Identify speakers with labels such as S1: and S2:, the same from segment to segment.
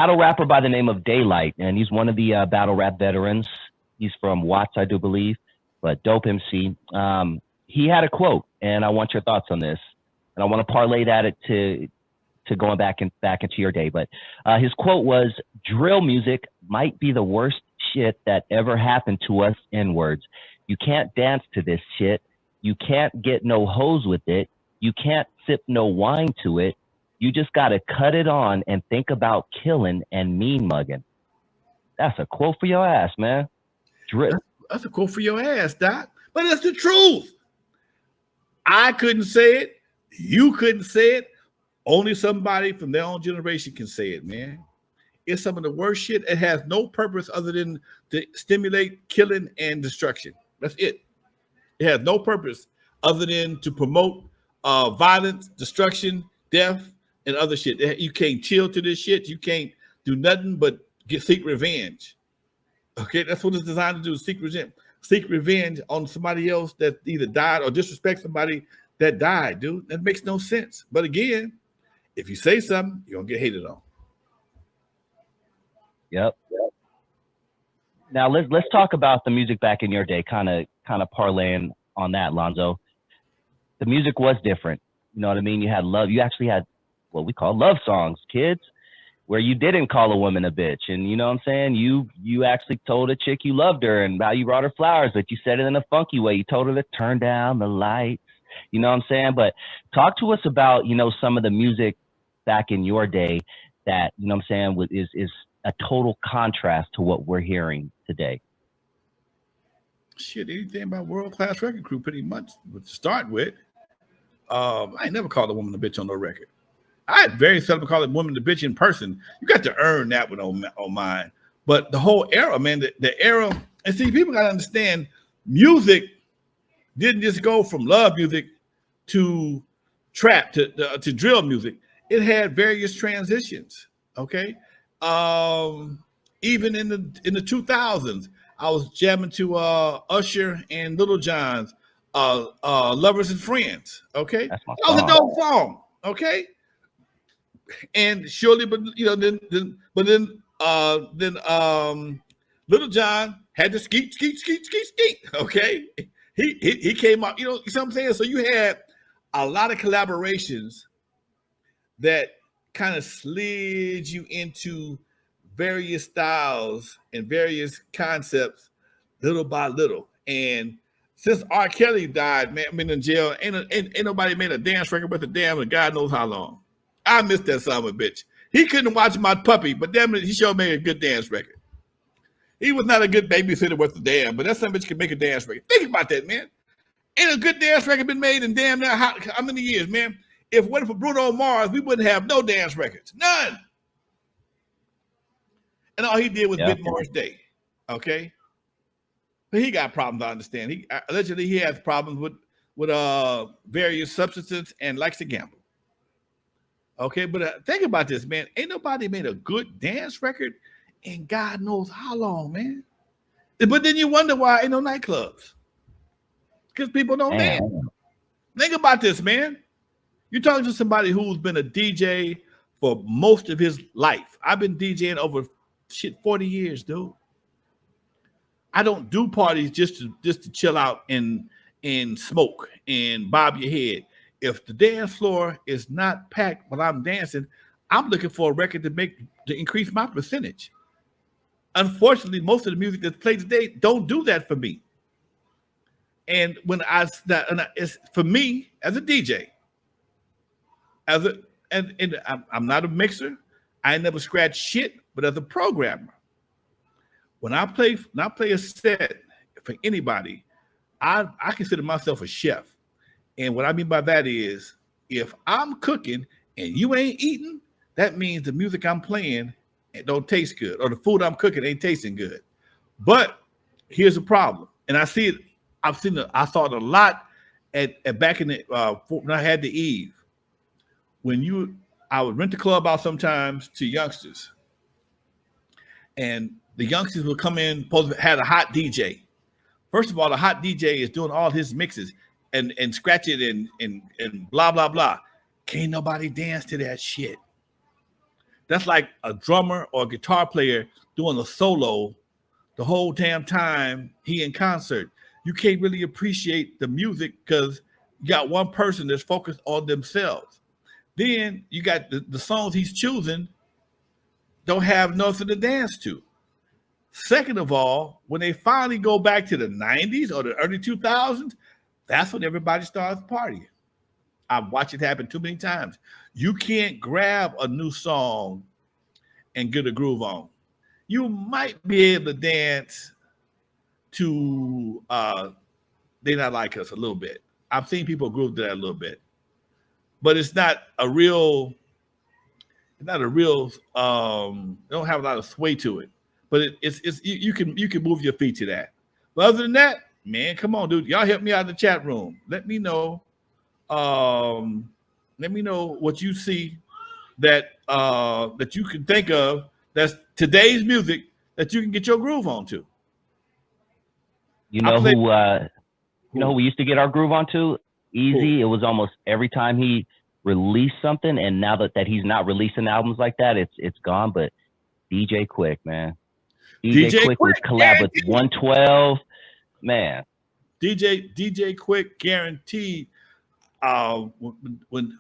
S1: battle rapper by the name of Daylight, and he's one of the battle rap veterans. He's from Watts, I do believe, but dope MC. He had a quote, and I want your thoughts on this, and I want to parlay that to going back into your day. But his quote was, "Drill music might be the worst shit that ever happened to us N-words. You can't dance to this shit. You can't get no hoes with it. You can't sip no wine to it. You just got to cut it on and think about killing and mean mugging." That's a quote for your ass, man.
S2: That's a quote for your ass, Doc. But it's the truth. I couldn't say it. You couldn't say it. Only somebody from their own generation can say it, man. It's some of the worst shit. It has no purpose other than to stimulate killing and destruction. That's it. It has no purpose other than to promote violence, destruction, death, and other shit. You can't chill to this shit. You can't do nothing but seek revenge. Okay, that's what it's designed to do, seek revenge on somebody else that either died or disrespect somebody that died, dude. That makes no sense. But again, if you say something, you're going to get hated on.
S1: Yep. Now let's talk about the music back in your day, kind of parlaying on that, Lonzo. The music was different. You know what I mean? You had love. You actually had what we call love songs, kids, where you didn't call a woman a bitch. And you know what I'm saying? You actually told a chick you loved her and how you brought her flowers, but you said it in a funky way. You told her to turn down the lights. You know what I'm saying? But talk to us about, some of the music back in your day that, you know what I'm saying, is a total contrast to what we're hearing today.
S2: Shit, anything about world-class record crew pretty much to start with. I ain't never called a woman a bitch on no record. I very seldom call a woman a bitch in person. You got to earn that one on mine. But the whole era, man, the era, and see, people got to understand, music didn't just go from love music to trap to drill music. It had various transitions. Okay, even in the 2000s, I was jamming to Usher and Little John's "Lovers and Friends." Okay, that was a dope song. Okay, and surely, but then Little John had to skeet. Okay, he came out. You know what I'm saying? So you had a lot of collaborations that kind of slid you into various styles and various concepts little by little. And since R. Kelly died, man, I've been in jail. Ain't nobody made a dance record with a damn and God knows how long. I missed that son of a bitch. He couldn't watch My Puppy, but damn it, he sure made a good dance record. He was not a good babysitter worth a damn, but that son of a bitch could make a dance record. Think about that, man. Ain't a good dance record been made in damn near how many years, man? If it wasn't for Bruno Mars, we wouldn't have no dance records. None. And all he did was Bit Mars Day. Okay? But he got problems, I understand. Allegedly he has problems with various substances and likes to gamble. Okay, but think about this, man. Ain't nobody made a good dance record in God knows how long, man. But then you wonder why ain't no nightclubs. Because people don't dance. Think about this, man. You're talking to somebody who's been a DJ for most of his life. I've been DJing over 40 years, dude. I don't do parties just to chill out and smoke and bob your head. If the dance floor is not packed while I'm dancing, I'm looking for a record to increase my percentage. Unfortunately, most of the music that's played today don't do that for me. And it's for me as a DJ, and I'm not a mixer. I never scratch shit, but as a programmer, when I play a set for anybody, I consider myself a chef. And what I mean by that is, if I'm cooking and you ain't eating, that means the music I'm playing it don't taste good, or the food I'm cooking ain't tasting good. But here's the problem, and I see it. I saw it a lot at back in the when I had the Eve. I would rent the club out sometimes to youngsters, and the youngsters would come in, had a hot DJ. First of all, the hot DJ is doing all his mixes and scratch it and blah blah blah. Can't nobody dance to that shit. That's like a drummer or a guitar player doing a solo the whole damn time he in concert. You can't really appreciate the music because you got one person that's focused on themselves. Then you got the songs he's choosing don't have nothing to dance to. Second of all, when they finally go back to the 90s or the early 2000s, that's when everybody starts partying. I've watched it happen too many times. You can't grab a new song and get a groove on. You might be able to dance to They Not Like Us a little bit. I've seen people groove to that a little bit. But it's not a real, it don't have a lot of sway to it. But it's you can move your feet to that. But other than that, man, come on, dude. Y'all help me out in the chat room. Let me know. Let me know what you see that you can think of that's today's music that you can get your groove on to.
S1: You know who we used to get our groove onto? Eazy. It was almost every time he released something, and now that he's not releasing albums like that, it's gone. But DJ Quick, man. DJ Quick would collab with 112. Man.
S2: DJ Quick guaranteed. When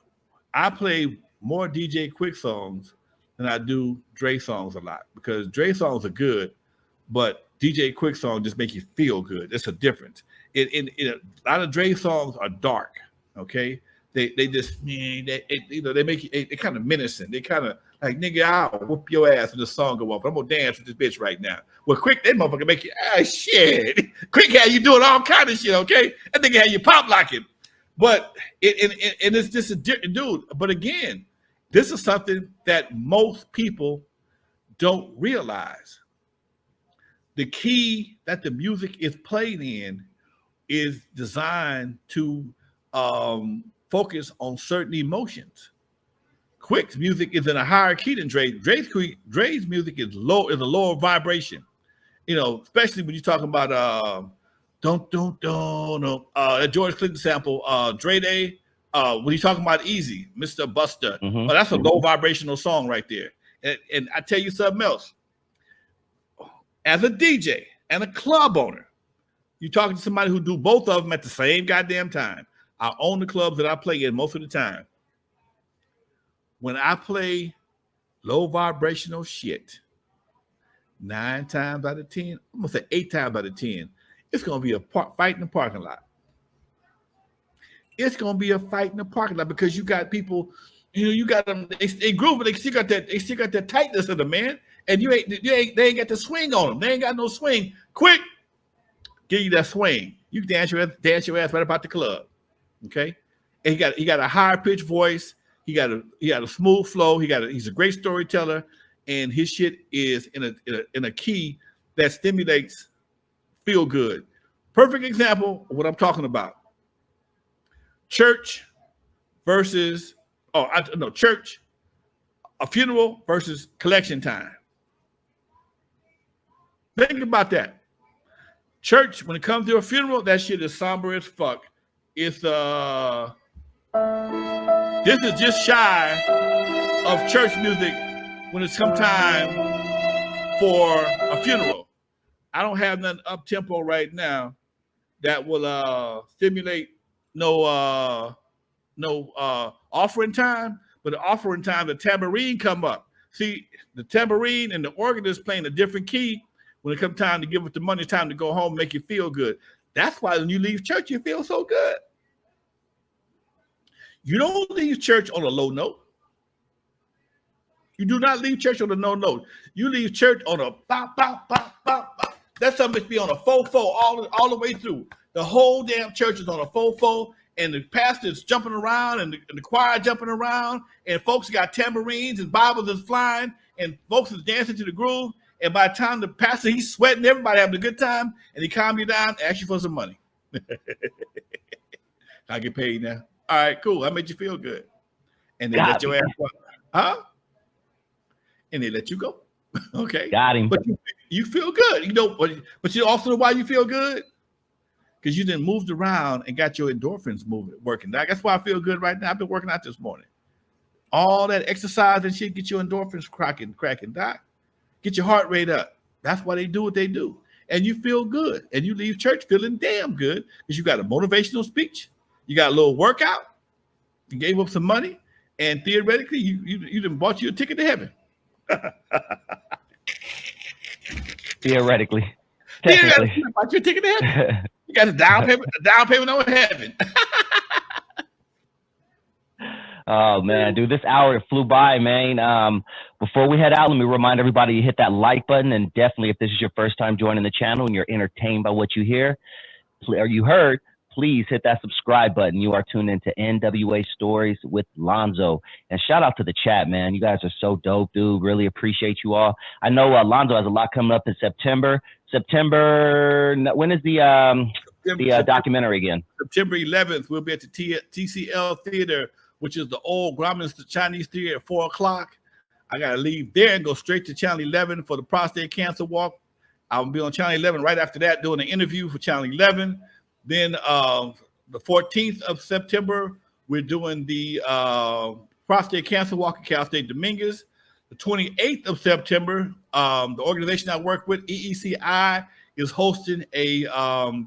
S2: I play more DJ Quick songs than I do Dre songs a lot, because Dre songs are good, but DJ Quick songs just make you feel good. It's a difference. A lot of Dre songs are dark. Okay, they just they make you, they kind of menacing. They kind of like, nigga, I'll whoop your ass when the song go off. I'm gonna dance with this bitch right now. Well, Quick, that motherfucker make you shit. Quick had you doing all kind of shit. Okay, that nigga had you pop locking. But it's just a dude. But again, this is something that most people don't realize. The key that the music is played in is designed to focus on certain emotions. Quick's music is in a higher key than Dre. Dre's music is a lower vibration. You know, especially when you're talking about that George Clinton sample, Dre Day, when you're talking about Eazy, Mr. Buster. Mm-hmm. Oh, that's a low vibrational song right there. And I tell you something else. As a DJ and a club owner, you're talking to somebody who do both of them at the same goddamn time. I own the clubs that I play in most of the time. When I play low vibrational shit, 9 times out of 10, I'm gonna say 8 times out of 10, it's gonna be a fight in the parking lot. It's gonna be a fight in the parking lot because you got people, you got them. They groove, but they still got that tightness of them, man. And they ain't got the swing on them. They ain't got no swing. Quick, give you that swing. You can dance your ass right about the club. Okay, and he got a higher pitched voice. He got a smooth flow. He's a great storyteller, and his shit is in a key that stimulates feel good. Perfect example of what I'm talking about. Church versus church, a funeral versus collection time. Think about that. Church, when it comes to a funeral, that shit is somber as fuck. It's this is just shy of church music when it's come time for a funeral. I don't have nothing up tempo right now that will stimulate no offering time, but the offering time, the tambourine come up. See, the tambourine and the organist playing a different key. When it comes time to give it the money, it's time to go home, make you feel good. That's why when you leave church, you feel so good. You don't leave church on a low note. You do not leave church on a no note. You leave church on a bop, bop, bop, bop, bop. That something must be on a fo-fo all the way through. The whole damn church is on a fo-fo, and the pastor's jumping around, and the choir jumping around, and folks got tambourines and Bibles is flying, and folks is dancing to the groove. And by the time the pastor, he's sweating, everybody having a good time, and he calm you down, ask you for some money. I get paid now. All right, cool. I made you feel good. And they let your ass go. And they let you go. Okay.
S1: Got him.
S2: But you feel good. But you also know why you feel good? Because you done moved around and got your endorphins working. That's why I feel good right now. I've been working out this morning. All that exercise and shit get your endorphins cracking, doc. Get your heart rate up. That's why they do what they do. And you feel good. And you leave church feeling damn good because you got a motivational speech. You got a little workout. You gave up some money. And theoretically, you done bought you a ticket to heaven.
S1: Theoretically. Technically.
S2: You bought your ticket to heaven. You got a down payment on heaven.
S1: Oh man, dude, this hour flew by, man. Before we head out, let me remind everybody to hit that like button, and definitely if this is your first time joining the channel and you're entertained by what you hear or you heard, please hit that subscribe button. You are tuned into N.W.A. Stories with Lonzo. And shout out to the chat, man. You guys are so dope, dude. Really appreciate you all. I know Lonzo has a lot coming up in September. When is the documentary again?
S2: September 11th, we'll be at the TCL Theater, which is the old Grauman's Chinese Theater at 4 o'clock. I got to leave there and go straight to Channel 11 for the prostate cancer walk. I'll be on Channel 11 right after that doing an interview for Channel 11. Then the 14th of September, we're doing the prostate cancer walk at Cal State Dominguez. The 28th of September, the organization I work with, EECI, is hosting a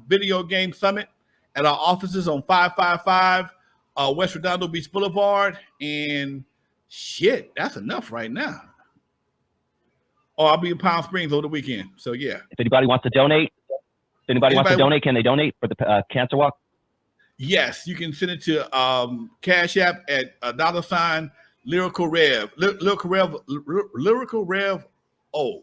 S2: video game summit at our offices on 555 West Redondo Beach Boulevard. And shit, that's enough right now. Oh, I'll be in Palm Springs over the weekend. So yeah.
S1: If anybody wants to donate, can they donate for the cancer walk?
S2: Yes, you can send it to Cash App at $ Lyrical Rev. Lyrical Rev. Oh,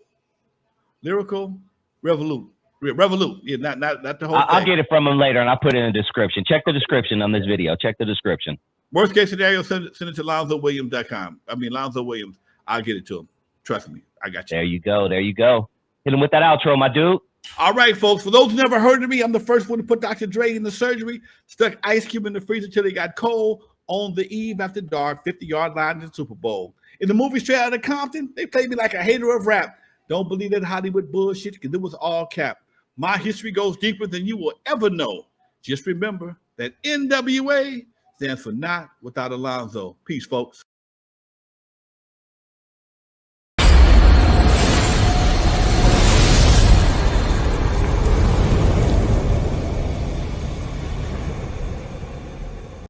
S2: Lyrical Revolute. Yeah, not the whole thing.
S1: I'll get it from him later, and I'll put it in the description. Check the description on this video. Check the description.
S2: Worst case scenario, send it to LonzoWilliams.com. I mean, Lonzo Williams. I'll get it to him. Trust me. I got you.
S1: There you go. There you go. Hit him with that outro, my dude.
S2: All right, folks. For those who never heard of me, I'm the first one to put Dr. Dre in the surgery. Stuck Ice Cube in the freezer till he got cold. On the eve after dark, 50-yard line in the Super Bowl. In the movie Straight Outta Compton, they played me like a hater of rap. Don't believe that Hollywood bullshit because it was all cap. My history goes deeper than you will ever know. Just remember that N.W.A. stands for Not Without Alonzo. Peace, folks.